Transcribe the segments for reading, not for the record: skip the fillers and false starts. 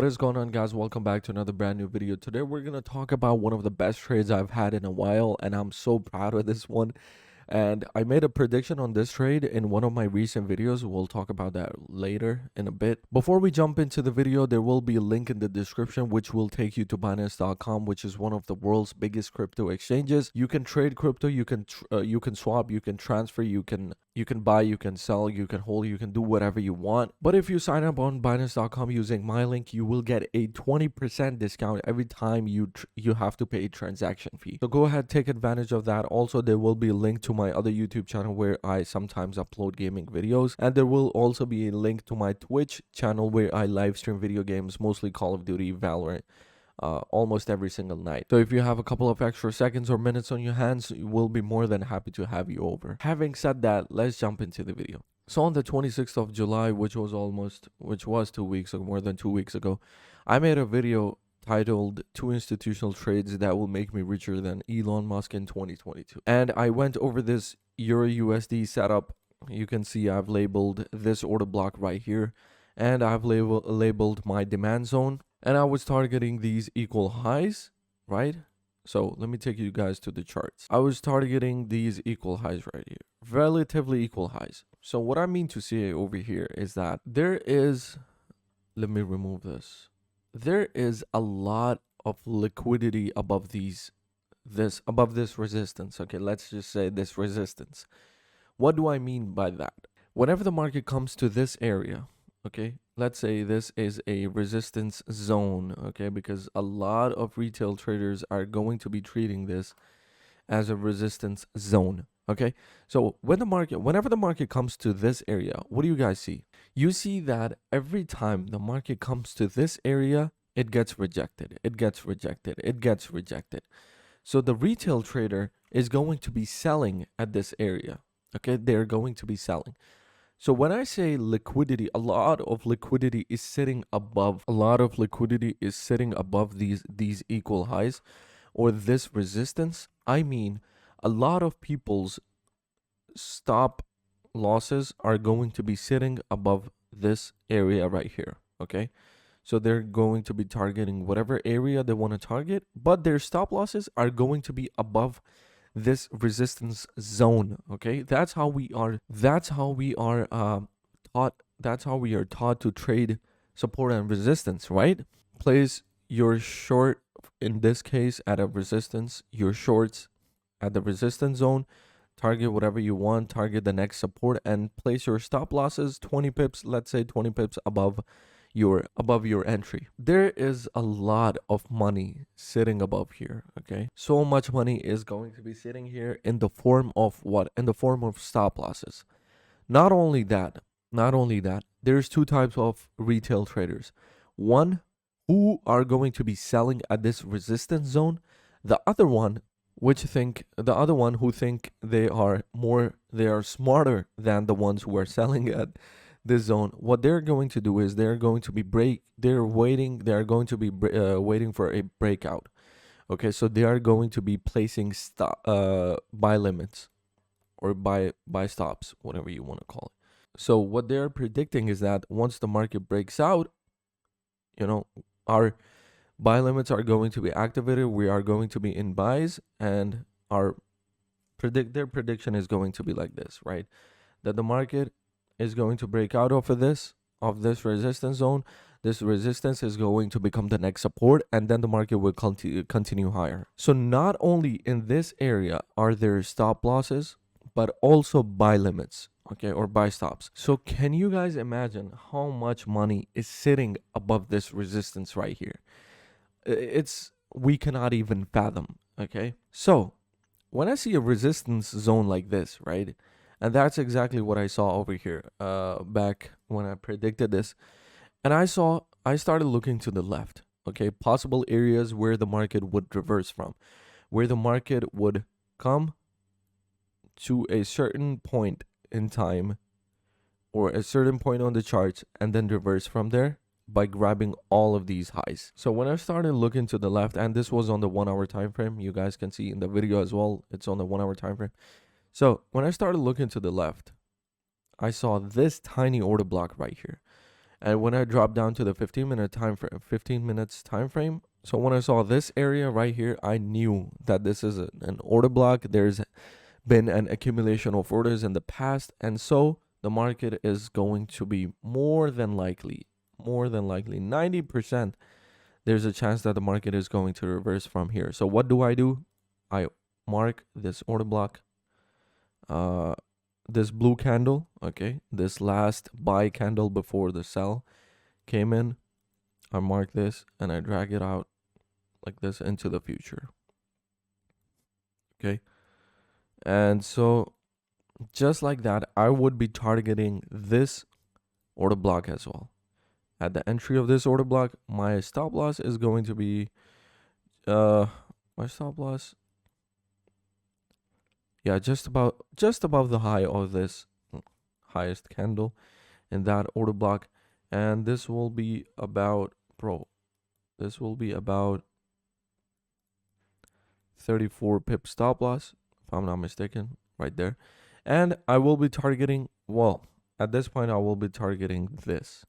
What is going on, guys? Welcome back to another brand new video. Today we're going to talk about one of the best trades I've had in a while, and I'm so proud of this one. And I made a prediction on this trade in one of my recent videos. We'll talk about that later in a bit. Before we jump into the video, there will be a link in the description which will take you to Binance.com, which is one of the world's biggest crypto exchanges. You can trade crypto, you can swap, you can transfer, you can buy, you can sell, you can hold, you can do whatever you want. But if you sign up on Binance.com using my link, you will get a 20% discount every time you have to pay a transaction fee. So go ahead, take advantage of that. Also, there will be a link to my other YouTube channel where I sometimes upload gaming videos, and there will also be a link to my Twitch channel where I live stream video games, mostly Call of Duty, Valorant, almost every single night. So if you have a couple of extra seconds or minutes on your hands, we'll be more than happy to have you over. Having said that, let's jump into the video. So on the 26th of July, which was 2 weeks ago, more than 2 weeks ago, I made a video titled 2 institutional trades that will make me richer than Elon Musk in 2022. And I went over this EURUSD setup. You can see I've labeled this order block right here, and I've labeled my demand zone, and I was targeting these equal highs, right? So let me take you guys to the charts. I was targeting these equal highs right here, relatively equal highs. So what I mean to say over here is that there is, let me remove this. There is a lot of liquidity above this resistance. Okay, let's just say this resistance. What do I mean by that? Whenever the market comes to this area, okay, let's say this is a resistance zone, okay, because a lot of retail traders are going to be treating this as a resistance zone. Okay, so whenever the market comes to this area, what do you guys see? You see that every time the market comes to this area, it gets rejected, it gets rejected, it gets rejected. So the retail trader is going to be selling at this area. Okay, they're going to be selling. So when I say liquidity, a lot of liquidity is sitting above these equal highs or this resistance. I mean, a lot of people's stop losses are going to be sitting above this area right here. Okay, so they're going to be targeting whatever area they want to target, but their stop losses are going to be above this resistance zone. Okay, that's how we are taught to trade support and resistance, right? Place your short in this case at a resistance, your shorts at the resistance zone, target whatever you want, target the next support, and place your stop losses 20 pips, let's say 20 pips above your entry. There is a lot of money sitting above here. Okay, so much money is going to be sitting here in the form of what? In the form of stop losses. Not only that, there's two types of retail traders. One who are going to be selling at this resistance zone, the other one who think they are smarter than the ones who are selling at this zone. What they're going to do is they're going to be waiting for a breakout. Okay, so they are going to be placing buy limits or buy stops, whatever you want to call it. So what they're predicting is that once the market breaks out, our buy limits are going to be activated. We are going to be in buys, and their prediction is going to be like this, right? That the market is going to break out of this resistance zone. This resistance is going to become the next support, and then the market will continue higher. So not only in this area are there stop losses, but also buy limits, okay, or buy stops. So can you guys imagine how much money is sitting above this resistance right here? We cannot even fathom. Okay, so when I see a resistance zone like this, right, and that's exactly what I saw over here back when I predicted this, and I started looking to the left. Okay, possible areas where the market would reverse from, where the market would come to a certain point in time or a certain point on the charts and then reverse from there by grabbing all of these highs. So when I started looking to the left, and this was on the 1 hour time frame, you guys can see in the video as well, it's on the 1 hour time frame. So when I started looking to the left, I saw this tiny order block right here. And when I dropped down to the 15 minutes time frame, so when I saw this area right here, I knew that this is an order block. There's been an accumulation of orders in the past, and so the market is going to be more than likely 90%, there's a chance that the market is going to reverse from here. So what do? I mark this order block, this blue candle, okay, this last buy candle before the sell came in. I mark this and I drag it out like this into the future. Okay. And so just like that, I would be targeting this order block as well. At the entry of this order block, my stop loss is going to be my stop loss, yeah, just above the high of this highest candle in that order block. And this will be about, this will be about 34 pip stop loss, if I'm not mistaken, right there. And I will be targeting, well, at this point, I will be targeting this.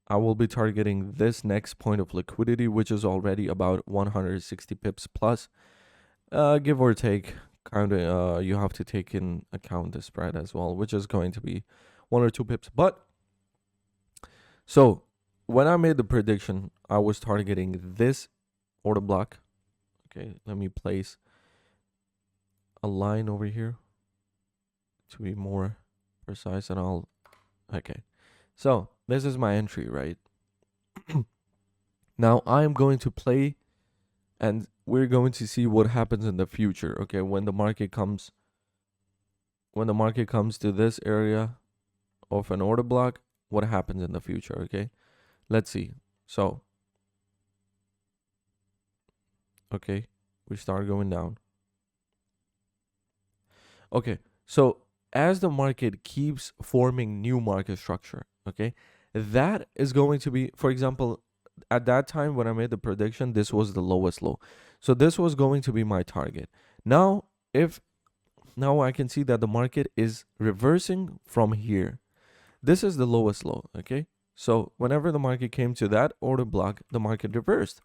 I will be targeting this next point of liquidity, which is already about 160 pips plus, give or take. Kind of, you have to take in account the spread as well, which is going to be 1 or 2 pips. But so when I made the prediction, I was targeting this order block. Okay, let me place a line over here to be more precise, and okay. So this is my entry, right? Now I am going to play, and we're going to see what happens in the future. Okay, when the market comes to this area of an order block, what happens in the future? Okay, let's see. So okay, we start going down. Okay, so as the market keeps forming new market structure, okay, that is going to be, for example, at that time when I made the prediction, this was the lowest low. So this was going to be my target. Now I can see that the market is reversing from here. This is the lowest low, okay? So whenever the market came to that order block, the market reversed.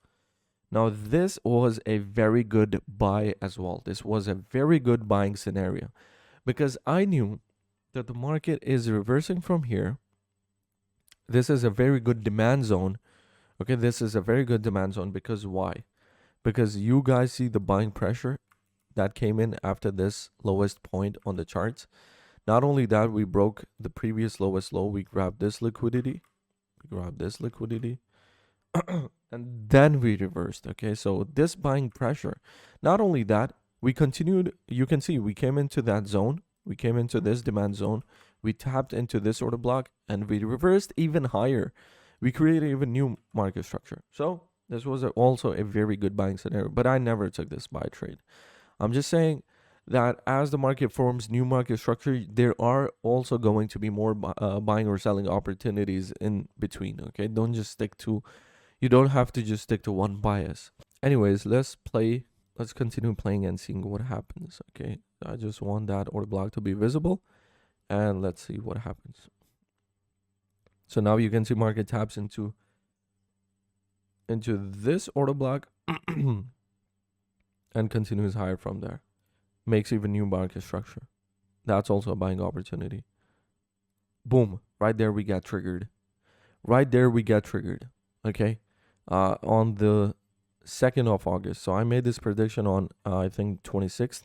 Now this was a very good buy as well. This was a very good buying scenario, because I knew that the market is reversing from here. This is a very good demand zone. Okay, this is a very good demand zone, because why? Because you guys see the buying pressure that came in after this lowest point on the charts. Not only that, we broke the previous lowest low. We grabbed this liquidity. And then we reversed. Okay, so this buying pressure. Not only that, we continued. You can see we came into that zone. We came into this demand zone. We tapped into this order block, and we reversed even higher. We created even new market structure. So this was also a very good buying scenario, but I never took this buy trade. I'm just saying that as the market forms new market structure, there are also going to be more buying or selling opportunities in between. Okay, you don't have to just stick to one bias. Anyways, let's continue playing and seeing what happens. Okay, I just want that order block to be visible, and let's see what happens. So now you can see market taps into this order block and continues higher from there. Makes even new market structure. That's also a buying opportunity. Boom. Right there we got triggered. Okay. On the 2nd of August. So I made this prediction on I think 26th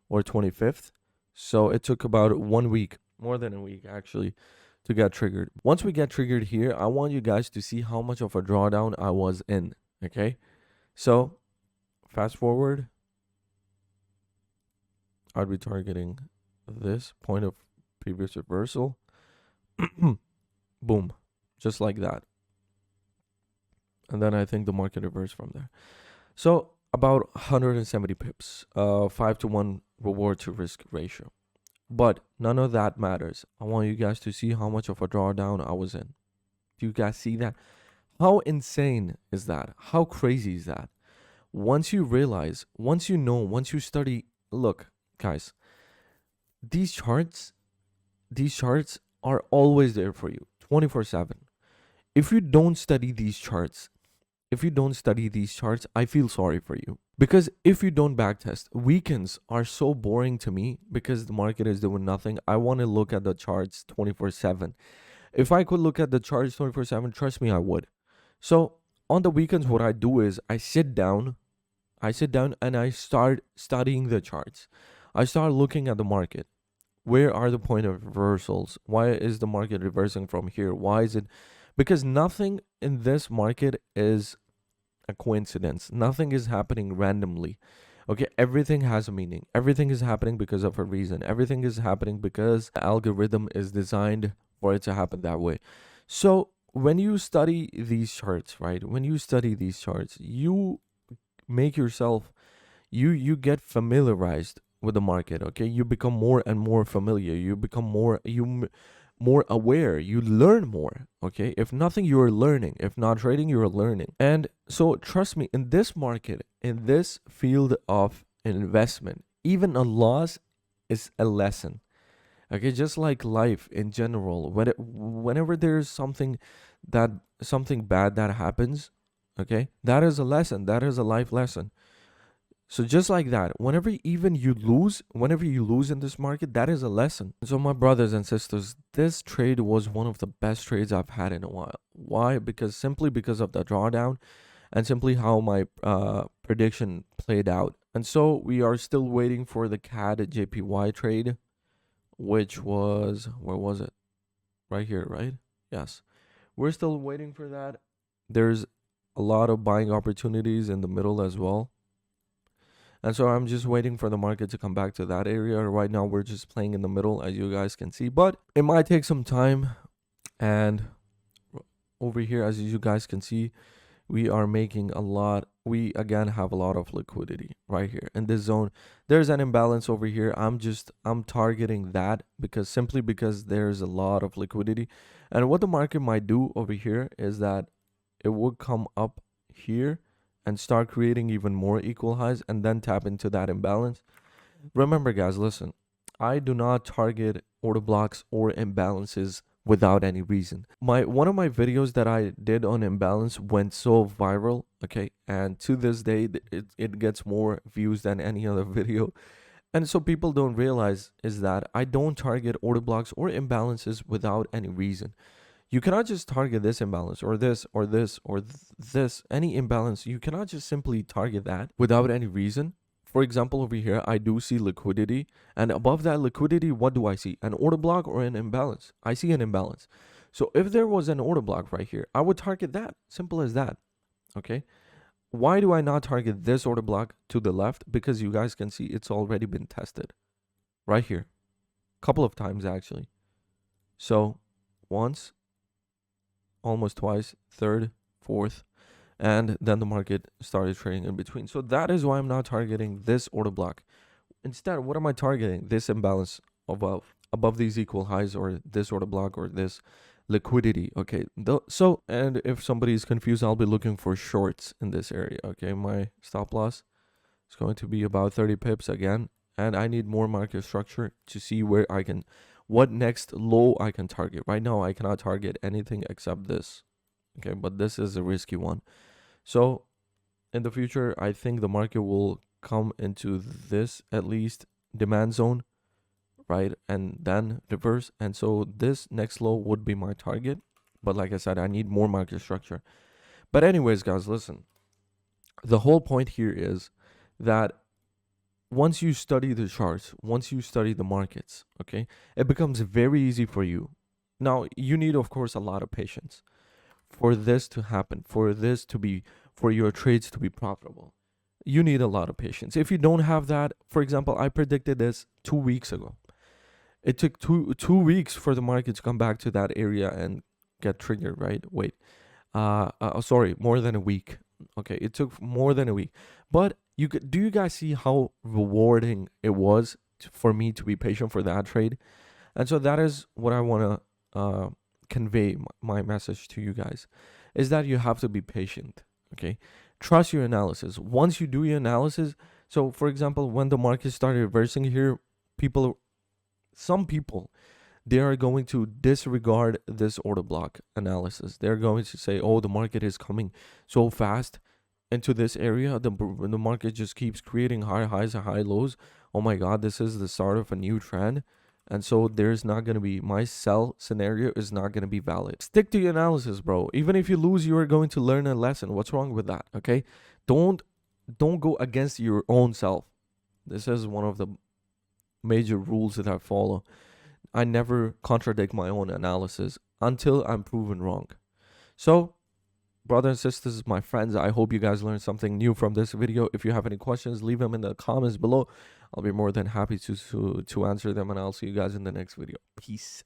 or 25th. So it took about 1 week, more than a week actually, to get triggered. Once we get triggered here, I want you guys to see how much of a drawdown I was in. Okay, so fast forward, I'd be targeting this point of previous reversal. Boom, just like that. And then I think the market reversed from there. So about 170 pips, 5-to-1 reward to risk ratio. But none of that matters. I want you guys to see how much of a drawdown I was in. Do you guys see that? How insane is that? How crazy is that? Once you realize, once you know, once you study, look, guys, these charts are always there for you. 24/7. If you don't study these charts, I feel sorry for you. Because if you don't backtest, weekends are so boring to me because the market is doing nothing. I want to look at the charts 24/7. If I could look at the charts 24/7, trust me, I would. So on the weekends, what I do is I sit down and I start studying the charts. I start looking at the market. Where are the point of reversals? Why is the market reversing from here? Why is it? Because nothing in this market is a coincidence. Nothing is happening randomly. Okay, everything has a meaning. Everything is happening because of a reason. Everything is happening because the algorithm is designed for it to happen that way. So when you study these charts, right? When you study these charts, you make yourself, you get familiarized with the market. Okay, you become more and more familiar. You become more aware. You learn more. Okay, if nothing, you're learning. If not trading, you're learning. And so trust me, in this market, in this field of investment, even a loss is a lesson. Okay, just like life in general, whenever there's something bad that happens, okay, that is a lesson. That is a life lesson. So just like that, whenever you lose in this market, that is a lesson. So my brothers and sisters, this trade was one of the best trades I've had in a while. Why? Simply because of the drawdown and simply how my prediction played out. And so we are still waiting for the CAD JPY trade, which was, where was it? Right here, right? Yes. We're still waiting for that. There's a lot of buying opportunities in the middle as well. And so I'm just waiting for the market to come back to that area. Right now, we're just playing in the middle, as you guys can see. But it might take some time. And over here, as you guys can see, we are making a lot. We, again, have a lot of liquidity right here in this zone. There's an imbalance over here. I'm targeting that simply because there's a lot of liquidity. And what the market might do over here is that it would come up here and start creating even more equal highs and then tap into that imbalance. Remember, guys, listen, I do not target order blocks or imbalances without any reason. One of my videos that I did on imbalance went so viral, okay, and to this day it gets more views than any other video. And so people don't realize is that I don't target order blocks or imbalances without any reason. You cannot just target this imbalance or this or this or this, any imbalance. You cannot just simply target that without any reason. For example, over here, I do see liquidity. And above that liquidity, what do I see? An order block or an imbalance? I see an imbalance. So if there was an order block right here, I would target that. Simple as that. Okay. Why do I not target this order block to the left? Because you guys can see it's already been tested right here. A couple of times, actually. So once, almost twice, third, fourth, and then the market started trading in between. So that is why I'm not targeting this order block. Instead, what am I targeting? This imbalance above these equal highs, or this order block, or this liquidity. Okay, so, and if somebody is confused, I'll be looking for shorts in this area. Okay, my stop loss is going to be about 30 pips again, and I need more market structure to see where I can, what next low I can target. Right now, I cannot target anything except this. Okay, but this is a risky one. So in the future, I think the market will come into this, at least, demand zone, right? And then reverse. And so this next low would be my target. But like I said, I need more market structure. But anyways, guys, listen. The whole point here is that once you study the charts, once you study the markets, okay, it becomes very easy for you. Now, you need, of course, a lot of patience for this to happen, for your trades to be profitable. You need a lot of patience. If you don't have that, for example, I predicted this 2 weeks ago. It took two weeks for the market to come back to that area and get triggered, right? Wait, sorry, more than a week. Okay, it took more than a week. But do you guys see how rewarding it was for me to be patient for that trade? And so that is what I want to convey my message to you guys, is that you have to be patient. Okay, trust your analysis. Once you do your analysis, so for example, when the market started reversing here, some people, they are going to disregard this order block analysis. They're going to say, oh, the market is coming so fast into this area. The market just keeps creating high highs and high lows. Oh my God, this is the start of a new trend. And so there's not going to be, my sell scenario is not going to be valid. Stick to your analysis, bro. Even if you lose, you are going to learn a lesson. What's wrong with that? Okay. Don't go against your own self. This is one of the major rules that I follow. I never contradict my own analysis until I'm proven wrong. So, brothers and sisters, my friends, I hope you guys learned something new from this video. If you have any questions, leave them in the comments below. I'll be more than happy to answer them, and I'll see you guys in the next video. Peace.